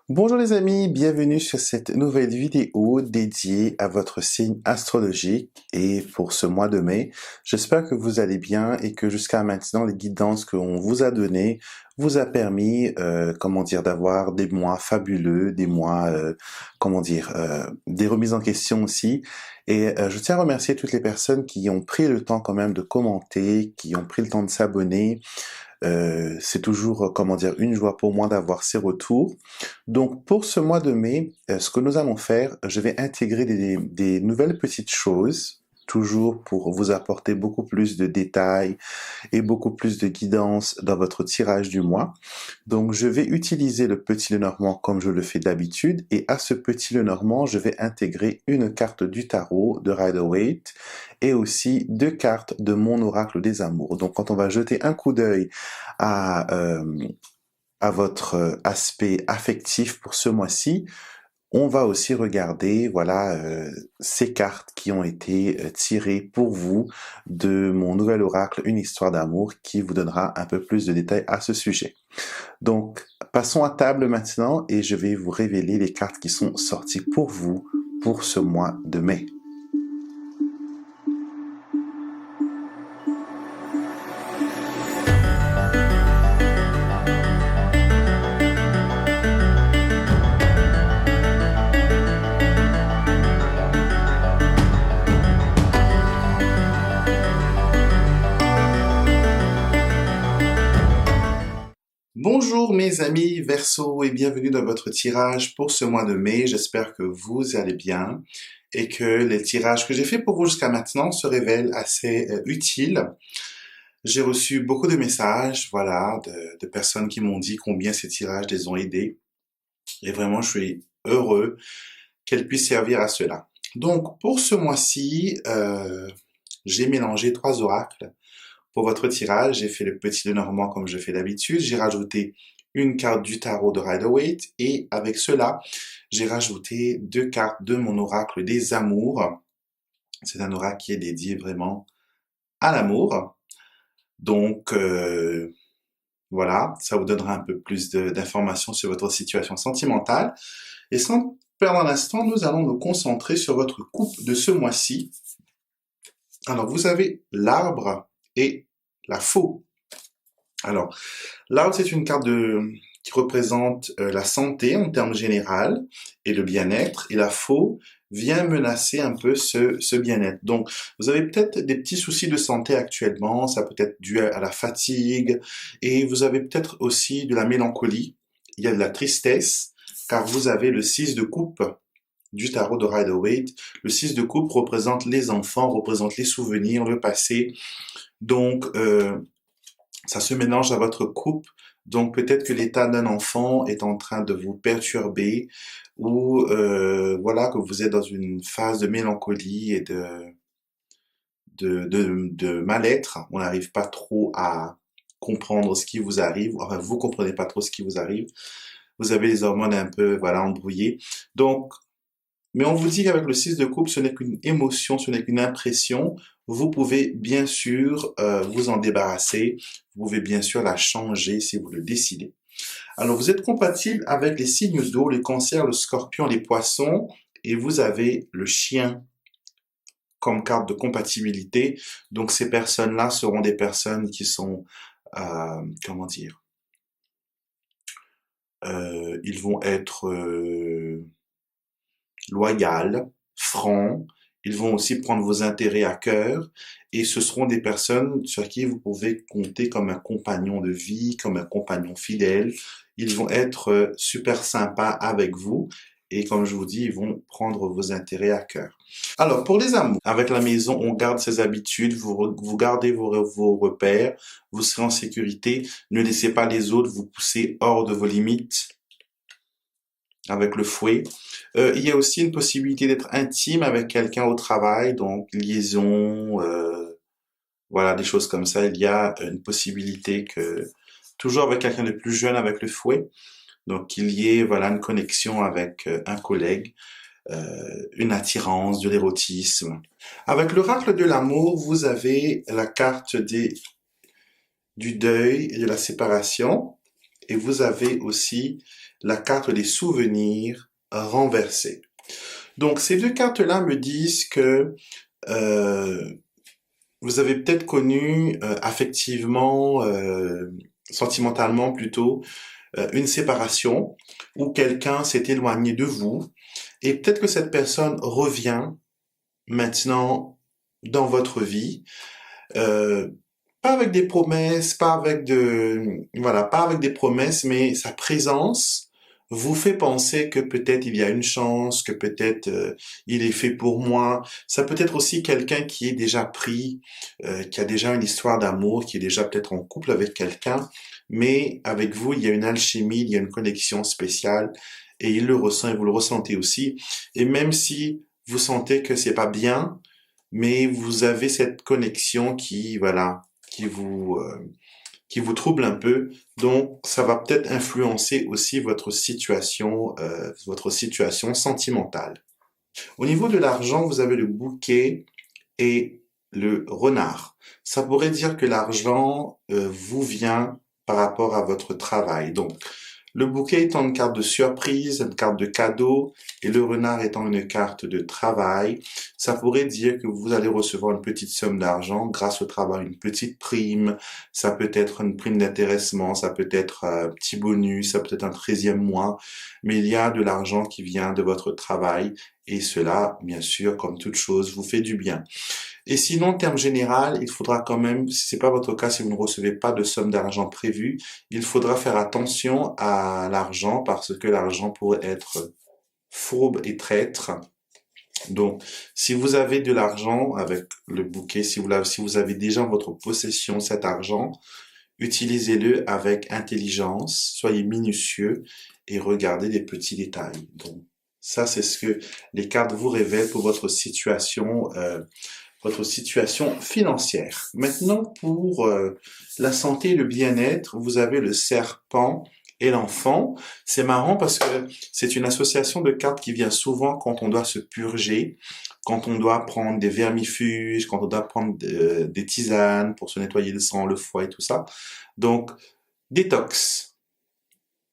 Bonjour les amis, bienvenue sur cette nouvelle vidéo dédiée à votre signe astrologique et pour ce mois de mai. J'espère que vous allez bien et que jusqu'à maintenant les guidances qu'on vous a données vous a permis, d'avoir des mois fabuleux, des mois, des remises en question aussi. Et je tiens à remercier toutes les personnes qui ont pris le temps quand même de commenter, qui ont pris le temps de s'abonner. C'est toujours, une joie pour moi d'avoir ces retours. Donc, pour ce mois de mai, ce que nous allons faire, je vais intégrer des nouvelles petites choses, toujours pour vous apporter beaucoup plus de détails et beaucoup plus de guidance dans votre tirage du mois. Donc, je vais utiliser le petit Lenormand comme je le fais d'habitude, et à ce petit Lenormand, je vais intégrer une carte du tarot de Rider-Waite et aussi deux cartes de mon oracle des amours. Donc, quand on va jeter un coup d'œil à, euh, à votre aspect affectif pour ce mois-ci, on va aussi regarder, ces cartes qui ont été tirées pour vous de mon nouvel oracle, une histoire d'amour, qui vous donnera un peu plus de détails à ce sujet. Donc, passons à table maintenant et je vais vous révéler les cartes qui sont sorties pour vous pour ce mois de mai. Bonjour mes amis Verseau et bienvenue dans votre tirage pour ce mois de mai. J'espère que vous allez bien et que les tirages que j'ai faits pour vous jusqu'à maintenant se révèlent assez utiles. J'ai reçu beaucoup de messages, de personnes qui m'ont dit combien ces tirages les ont aidés. Et vraiment, je suis heureux qu'elles puissent servir à cela. Donc, pour ce mois-ci, j'ai mélangé trois oracles. Pour votre tirage, j'ai fait le petit Lenormand comme je fais d'habitude. J'ai rajouté une carte du tarot de Rider-Waite et avec cela, j'ai rajouté deux cartes de mon oracle des amours. C'est un oracle qui est dédié vraiment à l'amour. Donc, voilà, ça vous donnera un peu plus d'informations sur votre situation sentimentale. Et sans perdre un instant, nous allons nous concentrer sur votre couple de ce mois-ci. Alors, vous avez l'arbre et la faux. Alors, l'arbre, c'est une carte qui représente la santé en termes général et le bien-être. Et la faux vient menacer un peu ce bien-être. Donc, vous avez peut-être des petits soucis de santé actuellement. Ça peut être dû à la fatigue. Et vous avez peut-être aussi de la mélancolie. Il y a de la tristesse, car vous avez le 6 de coupe du tarot de Rider-Waite. Le 6 de coupe représente les enfants, représente les souvenirs, le passé. Donc, ça se mélange à votre couple. Donc, peut-être que l'état d'un enfant est en train de vous perturber ou que vous êtes dans une phase de mélancolie et de mal-être. On n'arrive pas trop à comprendre ce qui vous arrive. Enfin, vous comprenez pas trop ce qui vous arrive. Vous avez les hormones un peu, embrouillées. Donc, mais on vous dit qu'avec le 6 de coupe, ce n'est qu'une émotion, ce n'est qu'une impression. Vous pouvez bien sûr vous en débarrasser. Vous pouvez bien sûr la changer si vous le décidez. Alors, vous êtes compatible avec les signes d'eau, les cancers, le scorpion, les poissons, et vous avez le chien comme carte de compatibilité. Donc, ces personnes-là seront des personnes qui sont, euh, comment dire, ils vont être loyales, francs, ils vont aussi prendre vos intérêts à cœur et ce seront des personnes sur qui vous pouvez compter comme un compagnon de vie, comme un compagnon fidèle. Ils vont être super sympas avec vous et comme je vous dis, ils vont prendre vos intérêts à cœur. Alors, pour les amours, avec la maison, on garde ses habitudes, vous gardez vos repères, vous serez en sécurité, ne laissez pas les autres vous pousser hors de vos limites avec le fouet. Il y a aussi une possibilité d'être intime avec quelqu'un au travail, donc liaison, des choses comme ça. Il y a une possibilité que, toujours avec quelqu'un de plus jeune avec le fouet, donc qu'il y ait une connexion avec un collègue, une attirance, de l'érotisme. Avec l'oracle de l'amour, vous avez la carte du deuil et de la séparation, et vous avez aussi la carte des souvenirs renversée. Donc ces deux cartes-là me disent que euh, vous avez peut-être connu affectivement, sentimentalement plutôt, une séparation où quelqu'un s'est éloigné de vous et peut-être que cette personne revient maintenant dans votre vie, euh, pas avec des promesses, pas avec des promesses, mais sa présence vous fait penser que peut-être il y a une chance, que peut-être il est fait pour moi. Ça peut être aussi quelqu'un qui est déjà pris, qui a déjà une histoire d'amour, qui est déjà peut-être en couple avec quelqu'un, mais avec vous, il y a une alchimie, il y a une connexion spéciale, et il le ressent et vous le ressentez aussi. Et même si vous sentez que c'est pas bien, mais vous avez cette connexion qui, voilà, qui vous trouble un peu. Donc, ça va peut-être influencer aussi votre situation sentimentale. Au niveau de l'argent, vous avez le bouquet et le renard. Ça pourrait dire que l'argent vous vient par rapport à votre travail. Donc, le bouquet étant une carte de surprise, une carte de cadeau, et le renard étant une carte de travail, ça pourrait dire que vous allez recevoir une petite somme d'argent grâce au travail, une petite prime, ça peut être une prime d'intéressement, ça peut être un petit bonus, ça peut être un 13e mois, mais il y a de l'argent qui vient de votre travail, et cela, bien sûr, comme toute chose, vous fait du bien. Et sinon, en termes général, il faudra quand même, si c'est pas votre cas, si vous ne recevez pas de somme d'argent prévue, il faudra faire attention à l'argent parce que l'argent pourrait être fourbe et traître. Donc, si vous avez de l'argent avec le bouquet, si vous avez déjà en votre possession cet argent, utilisez-le avec intelligence, soyez minutieux et regardez les petits détails. Donc, ça, c'est ce que les cartes vous révèlent pour votre situation financière. Maintenant, pour la santé et le bien-être, vous avez le serpent et l'enfant. C'est marrant parce que c'est une association de cartes qui vient souvent quand on doit se purger, quand on doit prendre des vermifuges, quand on doit prendre des tisanes pour se nettoyer le sang, le foie et tout ça. Donc, détox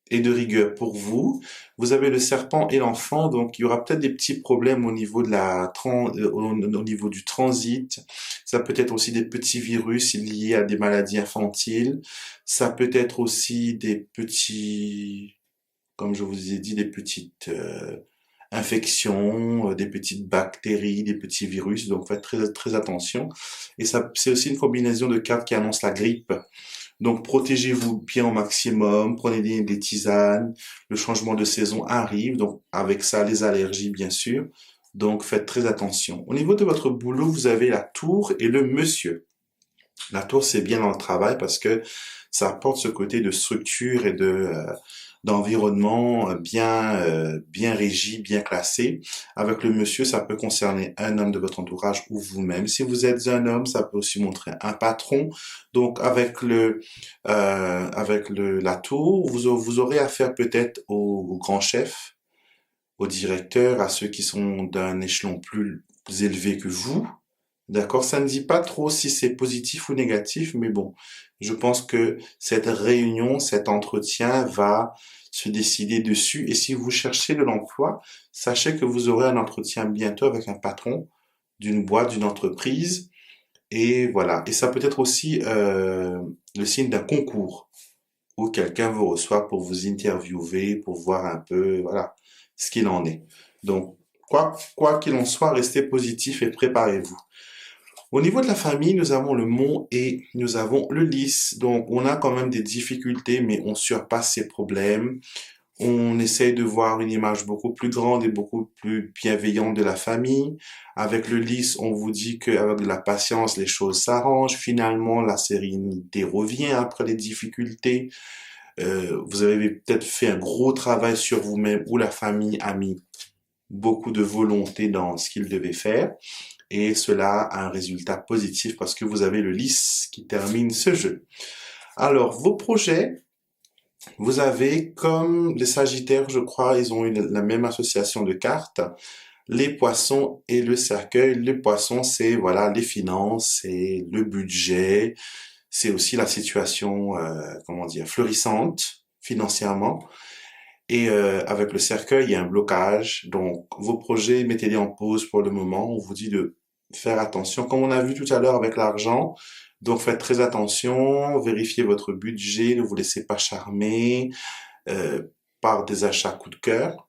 et de rigueur pour vous. Vous avez le serpent et l'enfant, donc il y aura peut-être des petits problèmes au niveau au niveau du transit. Ça peut être aussi des petits virus liés à des maladies infantiles. Ça peut être aussi des petits, comme je vous ai dit, des petites infections, des petites bactéries, des petits virus. Donc faites très très attention. Et ça, c'est aussi une combinaison de cartes qui annonce la grippe. Donc protégez-vous bien au maximum, prenez des tisanes, le changement de saison arrive, donc avec ça les allergies bien sûr, donc faites très attention. Au niveau de votre boulot, vous avez la tour et le monsieur. La tour, c'est bien dans le travail parce que ça apporte ce côté de structure et d'environnement bien régi, bien classé. Avec le monsieur, ça peut concerner un homme de votre entourage ou vous-même. Si vous êtes un homme, ça peut aussi montrer un patron. Donc avec la tour, vous aurez affaire peut-être au grand chef, au directeur, à ceux qui sont d'un échelon plus élevé que vous. D'accord, ça ne dit pas trop si c'est positif ou négatif, mais bon, je pense que cette réunion, cet entretien va se décider dessus. Et si vous cherchez de l'emploi, sachez que vous aurez un entretien bientôt avec un patron d'une boîte, d'une entreprise. Et voilà. Et ça peut être aussi le signe d'un concours où quelqu'un vous reçoit pour vous interviewer, pour voir un peu, voilà, ce qu'il en est. Donc, quoi qu'il en soit, restez positif et préparez-vous. Au niveau de la famille, nous avons le mont et nous avons le lys. Donc, on a quand même des difficultés, mais on surpasse ces problèmes. On essaye de voir une image beaucoup plus grande et beaucoup plus bienveillante de la famille. Avec le lys, on vous dit qu'avec de la patience, les choses s'arrangent. Finalement, la sérénité revient après les difficultés. Vous avez peut-être fait un gros travail sur vous-même ou la famille a mis beaucoup de volonté dans ce qu'il devait faire et cela a un résultat positif parce que vous avez le lys qui termine ce jeu. Alors, vos projets, vous avez comme les Sagittaires, je crois, ils ont la même association de cartes, les poissons et le cercueil. Les poissons, c'est voilà les finances, c'est le budget, c'est aussi la situation, comment dire, florissante financièrement. Et avec le cercueil, il y a un blocage. Donc, vos projets, mettez-les en pause pour le moment. On vous dit de faire attention. Comme on a vu tout à l'heure avec l'argent, donc faites très attention, vérifiez votre budget, ne vous laissez pas charmer euh, par des achats coup de cœur.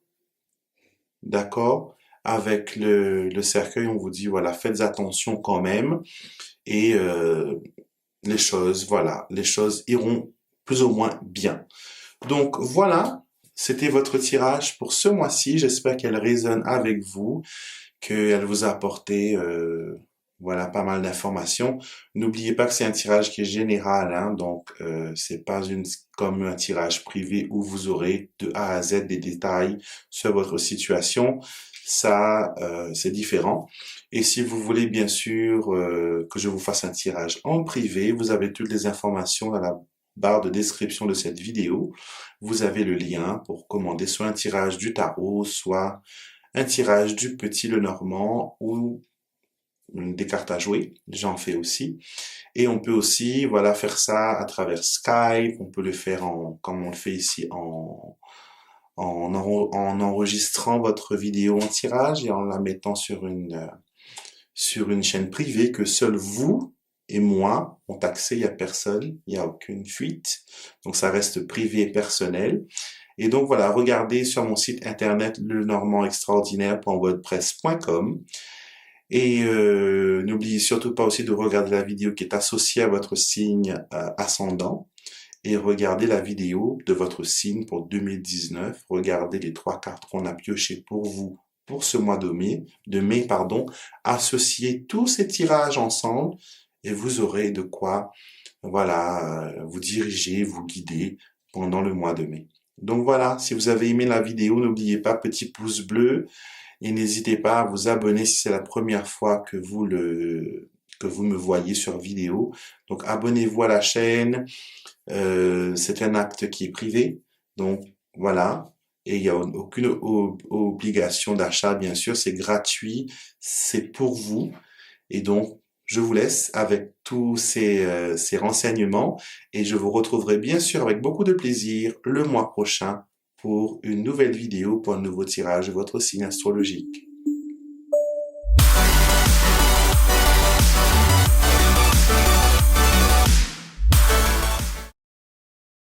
D'accord? Avec le cercueil, on vous dit, voilà, faites attention quand même. Et les choses, voilà, les choses iront plus ou moins bien. Donc voilà, c'était votre tirage pour ce mois-ci. J'espère qu'elle résonne avec vous, qu'elle vous a apporté voilà pas mal d'informations. N'oubliez pas que c'est un tirage qui est général, hein, donc c'est pas comme un tirage privé où vous aurez de A à Z des détails sur votre situation. Ça, c'est différent. Et si vous voulez bien sûr que je vous fasse un tirage en privé, vous avez toutes les informations dans la barre de description de cette vidéo. Vous avez le lien pour commander soit un tirage du tarot, soit un tirage du petit Lenormand ou des cartes à jouer. J'en fais aussi. Et on peut aussi, voilà, faire ça à travers Skype. On peut le faire comme on le fait ici en enregistrant votre vidéo en tirage et en la mettant sur une chaîne privée que seul vous et moi ont accès. Il n'y a personne, il n'y a aucune fuite. Donc ça reste privé et personnel. Et donc voilà, regardez sur mon site internet lenormandextraordinaire.wordpress.com et n'oubliez surtout pas aussi de regarder la vidéo qui est associée à votre signe ascendant et regardez la vidéo de votre signe pour 2019. Regardez les 3 cartes qu'on a piochées pour vous pour ce mois de mai, pardon. Associez tous ces tirages ensemble et vous aurez de quoi, voilà, vous diriger, vous guider pendant le mois de mai. Donc voilà, si vous avez aimé la vidéo, n'oubliez pas, petit pouce bleu et n'hésitez pas à vous abonner si c'est la première fois que vous me voyez sur vidéo. Donc abonnez-vous à la chaîne. C'est un acte qui est privé. Donc voilà. Et il n'y a aucune obligation d'achat, bien sûr. C'est gratuit. C'est pour vous. Et donc, je vous laisse avec tous ces renseignements et je vous retrouverai bien sûr avec beaucoup de plaisir le mois prochain pour une nouvelle vidéo, pour un nouveau tirage de votre signe astrologique.